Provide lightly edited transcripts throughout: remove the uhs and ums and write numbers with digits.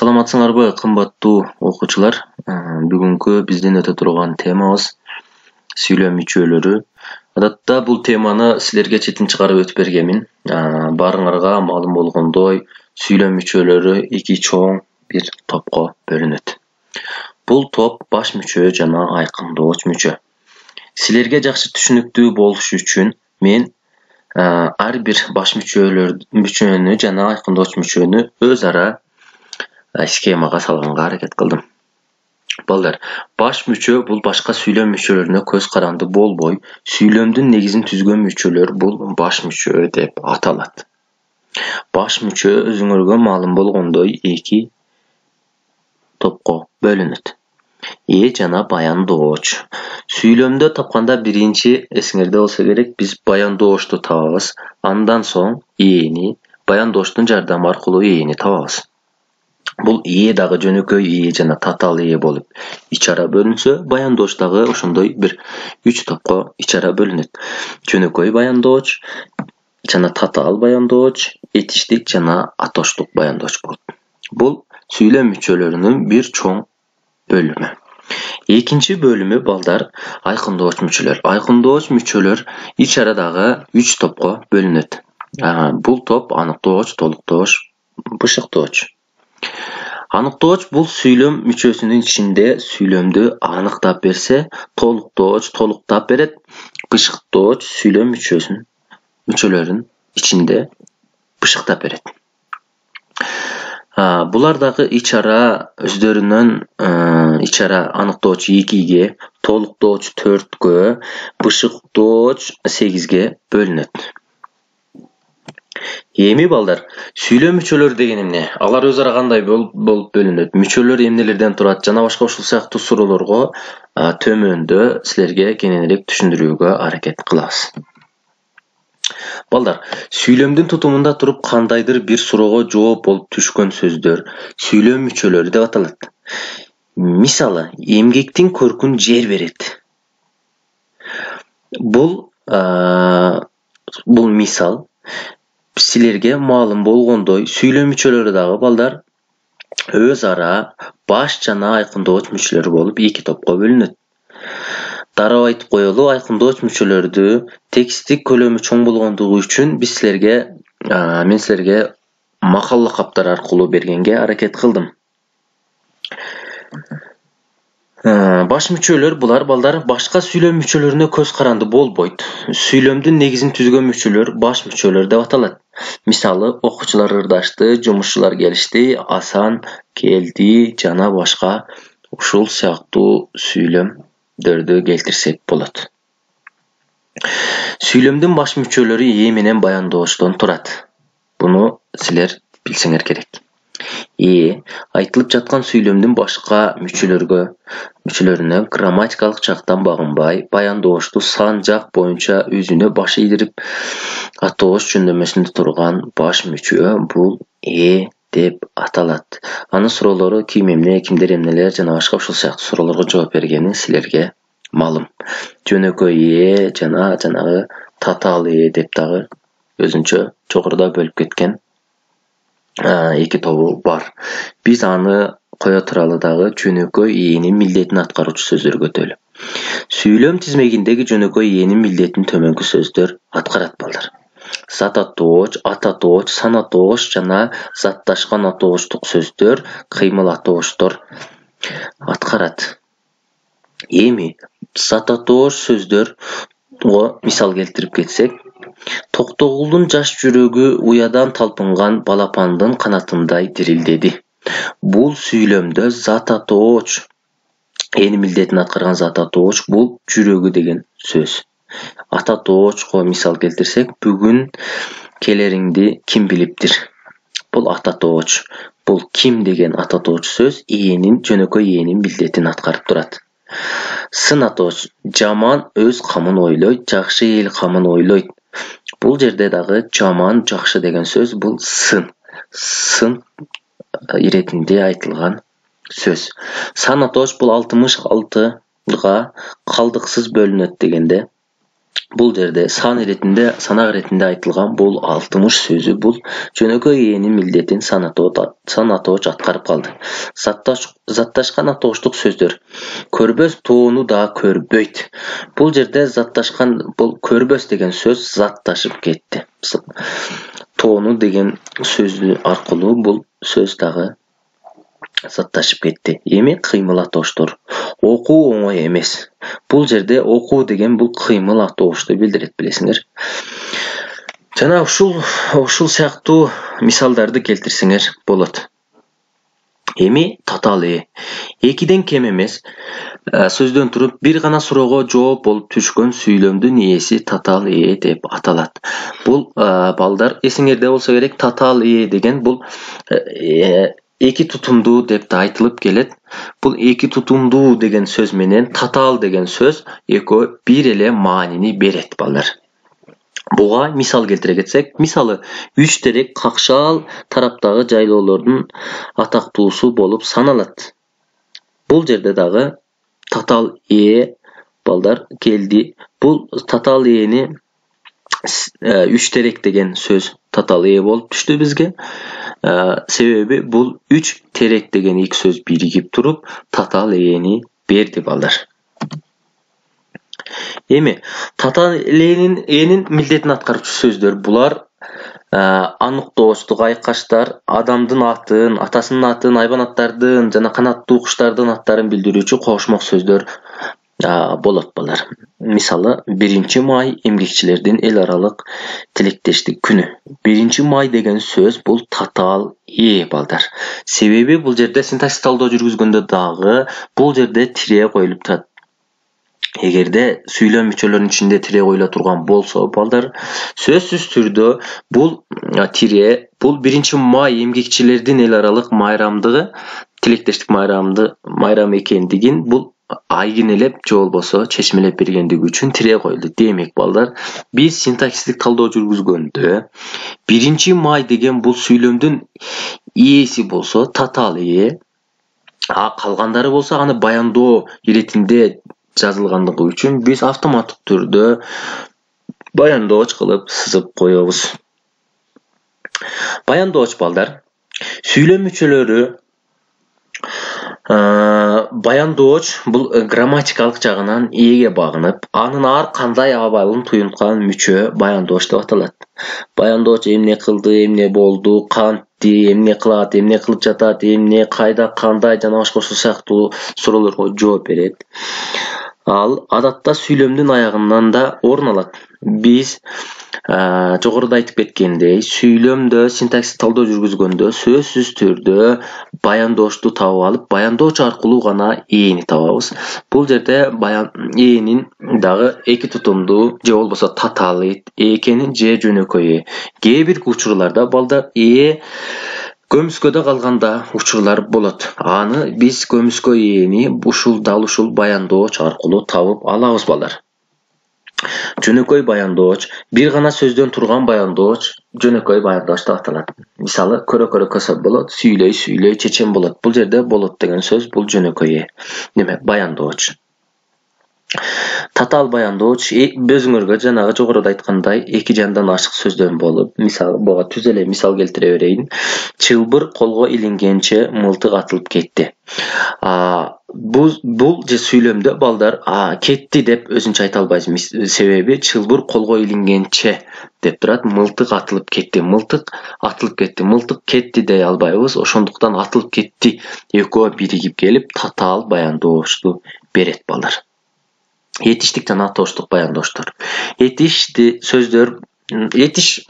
Саламатсыңарбы, кымбаттуу окуучулар? Бүгүнкү биздин өтө турган темабыз сүйлөм мүчөлөрү. Адатта бул теманы силерге четин чыгарып өтүп бергенмин. Баарыңарга маалым болгондой, сүйлөм мүчөлөрү эки чоң бир топко бөлүнөт. Бул топ баш мүчө жана айкындооч мүчө. Силерге жакшы түшүнүктүү болуш үчүн мен ар бир баш мүчөнү жана айкындооч мүчөнү өз ара схемага салганга аракет кылдым. Балдар, баш мүчө бул башка сүйлөм мүчөлөрүнө көз каранды болбой, сүйлөмдүн негизин түзгөн мүчөлөр бул баш мүчө деп аталат. Баш мүчө өзүңөргө маалым болгондой эки топко бөлүнөт. Жана баяндооч. Сүйлөмдө тапканда биринчи эсиңерде болсо керек, биз баяндоочту табабыз. Андан соң баяндоочтун жардамы аркылуу табабыз. Бул дагы жөнөкөй жана татаал болуп ич ара бөлүнсө, баяндооч дагы ошондой бир 3 топко ич ара бөлүнөт. Жөнөкөй баяндооч жана татаал баяндооч, этиштик жана атоштук баяндооч болот. Бул сүйлөм мүчөлөрүнүн бир чоң бөлүмү. Экинчи бөлүмү балдар айкындооч мүчөлөр. Айкындооч мүчөлөр ич арадагы 3 топко бөлүнөт. Бул топ аныктооч, толуктооч, бышыктооч. Аныктооч бул сүйлөм мүчөсүнүн ичинде сүйлөмдү аныктап берсе, толуктооч толуктап берет, бышыктооч сүйлөм мүчөлөрүнүн ичинде бышыктап берет. Булар дагы ич ара өздөрүнүн ич ара аныктооч 2-ге, толуктооч 4-кө, бышыктооч 8-ге бөлүнөт. Эми балдар, сүйлөм мүчөлөр деген эмне? Алар өз ара кандай болуп бөлүнөт? Мүчөлөр эмнелерден турат жана башка ушул сыяктуу суроолорго төмөндө силерге кененирээк түшүндүрүүгө аракет кылабыз. Балдар, сүйлөмдүн тутумунда туруп кандайдыр бир суроого жооп болуп түшкөн сөздөр сүйлөм мүчөлөрү деп аталат. Мисалы, эмгектин көркүн жер берет. Бул мисал силерге маалым болгондой, сүйлөм мүчөлөрү дагы балдар өз ара баш жана айкындооч мүчөлөр болуп 2 топко бөлүнөт. Дароо айтып коелу, айкындооч мүчөлөрдү текстик көлөмү чоң болгондугу үчүн мен силерге макал лакаптар аркылуу бергенге аракет кылдым. Баш мүчөлөр булар балдар башка сүйлөм мүчөлөрүнө көз каранды болбойт. Сүйлөмдүн негизин түзгөн мүчөлөр баш мүчөлөр деп аталат. Мисалы, окуучулар ырдашты, жумушчулар келишти, Асан келди жана башка ушул сыяктуу сүйлөмдөрдү келтирсек болот. Сүйлөмдүн баш мүчөлөрү менен баяндоочтон турат. Буну силер билсеңер керек. Айтылып жаткан сүйлөмдүн башка мүчөлөрүнө грамматикалык жактан багынбай, баяндоочту сан жак боюнча өзүнө баш ийдирип атооч жөндөмүсүндө турган баш мүчө бул деп аталат. Анын суроолору ким эмне, кимдер эмнелер жана башка ушул сыяктуу суроолорго жооп бергени силерге маалым. Жөнөкөй жана жанагы татаал деп дагы өзүнчө жогоруда бөлүп кеткен 2 тобу бар. Биз аны кое туралы дагы жөнөкөй милдетин аткаруучу сөздөр көтөлү. Сүйлөм тизмегиндеги жөнөкөй милдетин төмөнкү сөздөр аткарат балдар. Зат атооч, ат атооч, сан атооч жана затташкан атоочтук сөздөр кыймыл атоочтор аткарат. Эми зат атооч сөздөргө мисал келтирип кетсек, Токтогулдун жаш жүрөгү уядан талпынган балапандын канатындай дирилдеди. Бул сүйлөмдө зат атооч милдетин аткарган зат атооч бул жүрөгү деген сөз. Ат атоочко мисал келтирсек, бүгүн келериңди ким билиптир? Бул ат атооч. Бул ким деген ат атооч сөз жөнөкөй милдетин аткарып турат. Сын атооч, жаман өз камын ойлойт, жакшы эл камын ойлойт. Бул жерде дагы жаман, жакшы деген сөз бул сын иретинде айтылган сөз. Сан атооч бул 66га калдыксыз бөлүнөт дегенде Бул жерде сан иретинде, санак иретинде айтылган бул 60 сөзү бул жөнөкөй ээнин милдетин санатооч аткарып калды. Затташкан атооштук сөздөр. Көрбөс тоону да көрбөйт. Бул жерде затташкан бул көрбөс деген сөз затташып кетти. Тоону деген сөзү аркылуу бул сөз дагы затташып кетти. Эми кыймыл атооштор. Окуу оңой эмес. Бул жерде окуу деген бул кыймыл атоошту билдирет, билесиңер. Жана ушул сыяктуу мисалдарды келтирсеңер болот. Эми татаал ээ. Экиден кем эмес сөздөн туруп бир гана суроого жооп болуп түшкөн сүйлөмдүн ээси татаал ээ деп аталат. Бул балдар эсиңерде болсо керек, татаал ээ деген бул эки тутумдуу деп да айтылып келет. Бул эки тутумдуу деген сөз менен татаал деген сөз экөө бир эле маанини берет, балдар. Буга мисал келтире кетсек, мисалы 3 терек какшаал тараптагы жайлоолордун атактуусу болуп саналат. Бул жерде дагы татаал ээ, балдар, келди. Бул татаал ээни 3 терек деген сөз татаал ээ болуп түштү бизге. Себеби бул 3 терек деген эки сөз биригип туруп татаал ээни берди, балдар. Эми татаал ээнин милдетин аткаруучу сөздөр булар аныктоочтук айкаштар, адамдын атын, атасынын атын, айбанаттардын жана канаттуу куштардын аттарын билдирүүчү кошмок сөздөр болот, балдар. Мисалы 1 май эмгекчилердин эл аралык тилектештик күнү. 1 май деген сөз бул татаал ээ, балдар. Себеби бул жерде синтаксис талдоо жүргүзгөндө дагы бул жерде тире коюлуп турат. Эгерде сүйлөм мүчөлөрүнүн ичинде тире коюла турган болсо, балдар, сөзсүз түрдө бул тире бул 1 май эмгекчилердин эл аралык майрамдыгы, тилектештик майрам экендигин бул айгинелеп же болбосо чечмелеп бергендиги үчүн тире коюлду. Демек, балдар, биз синтаксистик талдоо жүргүзгөндө 1 май деген бул сүйлөмдүн ээси болсо татаал ээ, калгандары болсо аны баяндоо иретинде жазылгандыгы үчүн биз автоматтык түрдө баяндооч кылып сызып коебуз. Баяндооч, балдар, сүйлөм мүчөлөрү баяндооч бул грамматикалык жагынан ээге багынып, анын ар кандай абалын туюнткан мүчө баяндооч деп аталат. Баяндооч эмне кылды, эмне болду, кантти, эмне кылат, эмне кылып жатат, эмне, кайда, кандай жана башка ушул сыяктуу суроолорго жооп берет. Ал адатта сүйлөмдүн аягынан да орун алат. Биз жогоруда айтып кеткендей, сүйлөмдө синтаксис талдоо жүргүзгөндө сөзсүз түрдө баяндоочту таап алып, баяндооч аркылуу гана ээни табабыз. Бул жерде ээнин дагы эки тутумдуу же болбосо татаал экенин же жөнөкөй ээ. Кээ бир учурларда, балдар, ээ көмүскөдө калганда учурлар болот. Аны биз көмүскө ээни дал ушул баяндооч аркылуу табып алабыз, балдар. Жөнөкөй баяндооч, бир гана сөздөн турган баяндооч жөнөкөй баяндооч деп аталат. Мисалы, көрө болот, сүйлөй чечем болот. Бул жерде болот деген сөз бул жөнөкөй ээ. Демек, баяндооч. Татаал баяндооч өзүңөргө жанагы жогоруда айткандай эки жандан ашык сөздөн болуп, мисалы буга түз эле мисал келтире берейин. Чылбыр колго илингенче мылтык атылып кетти. Бул же сүйлөмдө, балдар, кетти деп өзүнчө айта албайбыз. Себеби чылбыр колго илингенче деп турат, мылтык атылып кетти. Мылтык атылып кетти, мылтык кетти дей албайбыз. Ошондуктан атылып кетти экөө биригип келип татаал баяндоошту берет, балдар. Этиштик жана атооштук баяндооштор. Этиш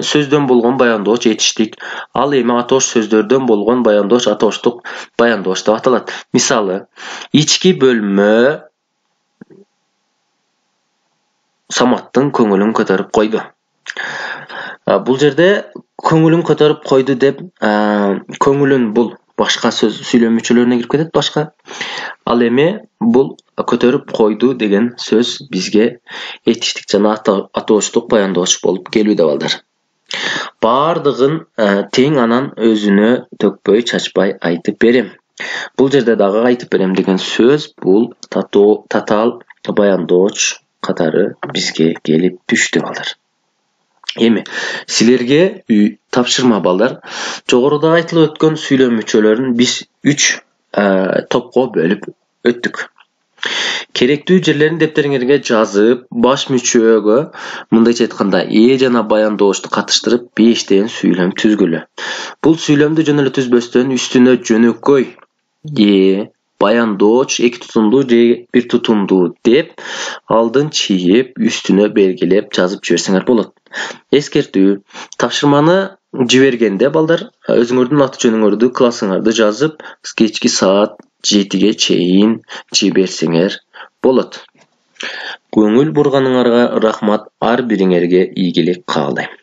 сөздөн болгон баяндооч этиштик. Ал эми атоош сөздөрдөн болгон баяндооч атооштук баяндооч деп аталат. Мисалы, ички бөлмө Саматтын көңүлүн көтөрүп койду. Бул жерде көңүлүн көтөрүп койду деп, көңүлүн бул башка сөз сүйлөм мүчөлөрүнө кирип кетет, башка. Ал эми бул көтөрүп койду деген сөз бизге этиштик жана атооштук баяндооч болуп келүүдө, балдар. Бардыгын тең анан өзүнө төкпөй чачпай айтып берем. Бул жерде дагы айтып берем деген сөз бул татаал баяндооч катары бизге келип түштү балдар. Эми силерге тапшырма балдар. Жогоруда айтылып өткөн сүйлөм мүчөлөрүн биз 3 топко бөлүп өттүк. Керектүү жерлерин дептериңерге жазып, баш мүчөгө мындайча айтканда жана баянdoошду катыштырып 5тен сүйлөм түзгүлө. Бул сүйлөмдү жөн эле түзбөстөн үстүнө жөнөкөй баяндооч 2 тутумдуу же 1 тутумдуу деп алдын чийип, үстүнө белгилеп жазып жиберсеңер болот. Эскертүү: тапшырманы жибергенде балдар өзүңөрдүн аты жөнүңөрдү, классыңарды жазып, кечки саат 7ге чейин жиберсеңер болот. Көңүл бурганыңарга рахмат, ар бириңерге ийгилик каалайм.